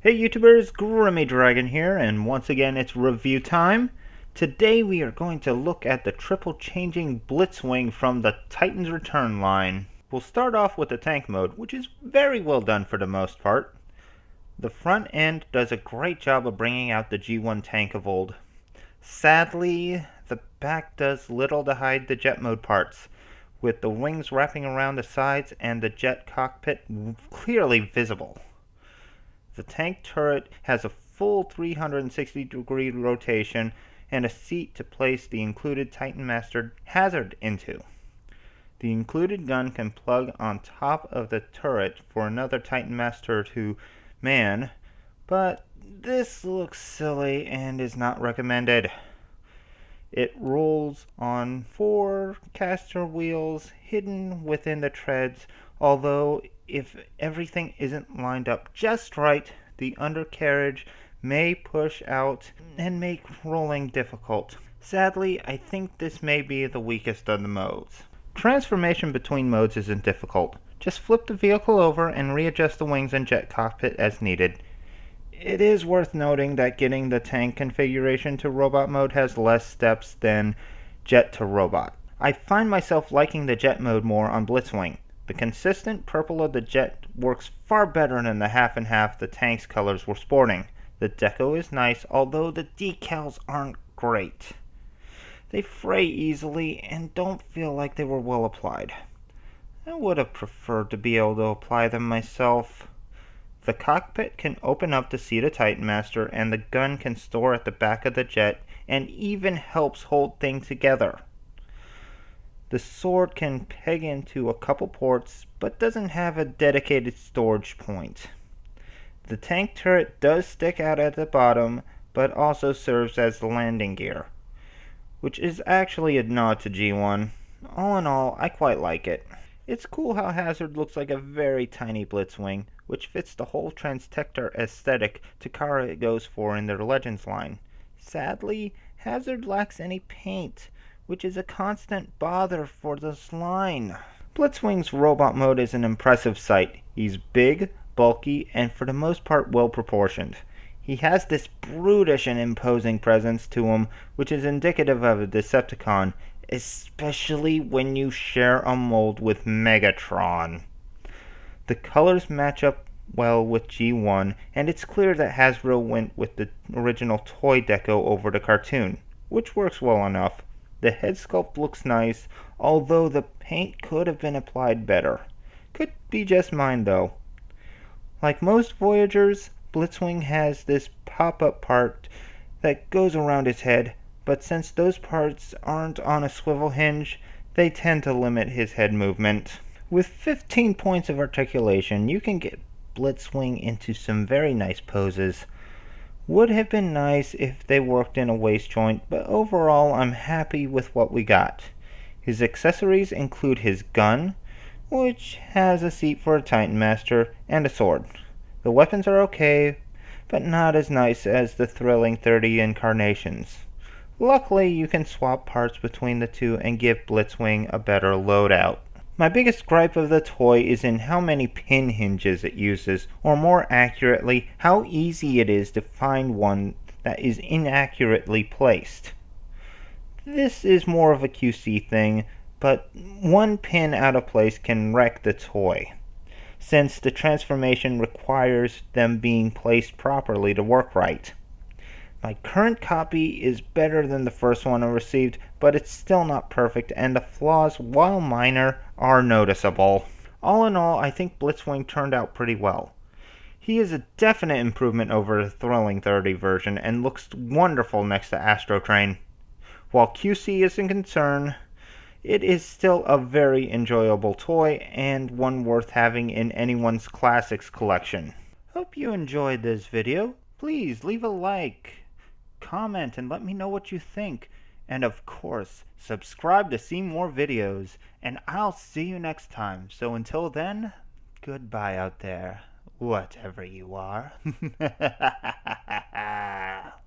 Hey YouTubers, Grimmy Dragon here, and once again it's review time. Today we are going to look at the triple changing Blitzwing from the Titan's Return line. We'll start off with the tank mode, which is very well done for the most part. The front end does a great job of bringing out the G1 tank of old. Sadly, the back does little to hide the jet mode parts, with the wings wrapping around the sides and the jet cockpit clearly visible. The tank turret has a full 360-degree rotation and a seat to place the included Titan Master Hazard into. The included gun can plug on top of the turret for another Titan Master to man, but this looks silly and is not recommended. It rolls on 4 caster wheels hidden within the treads, although if everything isn't lined up just right, the undercarriage may push out and make rolling difficult. Sadly, I think this may be the weakest of the modes. Transformation between modes isn't difficult. Just flip the vehicle over and readjust the wings and jet cockpit as needed. It is worth noting that getting the tank configuration to robot mode has less steps than jet to robot. I find myself liking the jet mode more on Blitzwing. The consistent purple of the jet works far better than the half and half the tank's colors were sporting. The deco is nice, although the decals aren't great. They fray easily and don't feel like they were well applied. I would have preferred to be able to apply them myself. The cockpit can open up to seat a Titan Master, and the gun can store at the back of the jet and even helps hold things together. The sword can peg into a couple ports, but doesn't have a dedicated storage point. The tank turret does stick out at the bottom, but also serves as the landing gear, which is actually a nod to G1. All in all, I quite like it. It's cool how Hazard looks like a very tiny Blitzwing, which fits the whole Transtector aesthetic Takara goes for in their Legends line. Sadly, Hazard lacks any paint, which is a constant bother for this line. Blitzwing's robot mode is an impressive sight. He's big, bulky, and for the most part well proportioned. He has this brutish and imposing presence to him, which is indicative of a Decepticon, especially when you share a mold with Megatron. The colors match up well with G1, and it's clear that Hasbro went with the original toy deco over the cartoon, which works well enough. The head sculpt looks nice, although the paint could have been applied better. Could be just mine though. Like most Voyagers, Blitzwing has this pop-up part that goes around his head, but since those parts aren't on a swivel hinge, they tend to limit his head movement. With 15 points of articulation, you can get Blitzwing into some very nice poses. Would have been nice if they worked in a waist joint, but overall I'm happy with what we got. His accessories include his gun, which has a seat for a Titan Master, and a sword. The weapons are okay, but not as nice as the thrilling 30 incarnations. Luckily, you can swap parts between the two and give Blitzwing a better loadout. My biggest gripe of the toy is in how many pin hinges it uses, or more accurately, how easy it is to find one that is inaccurately placed. This is more of a QC thing, but one pin out of place can wreck the toy, since the transformation requires them being placed properly to work right. My current copy is better than the first one I received, but it's still not perfect, and the flaws, while minor, are noticeable. All in all, I think Blitzwing turned out pretty well. He is a definite improvement over the Thrilling 30 version, and looks wonderful next to Astro Train. While QC isn't concerned, it is still a very enjoyable toy, and one worth having in anyone's classics collection. Hope you enjoyed this video. Please leave a like, comment, and let me know what you think. And of course, subscribe to see more videos, and I'll see you next time. So until then, goodbye out there, whatever you are.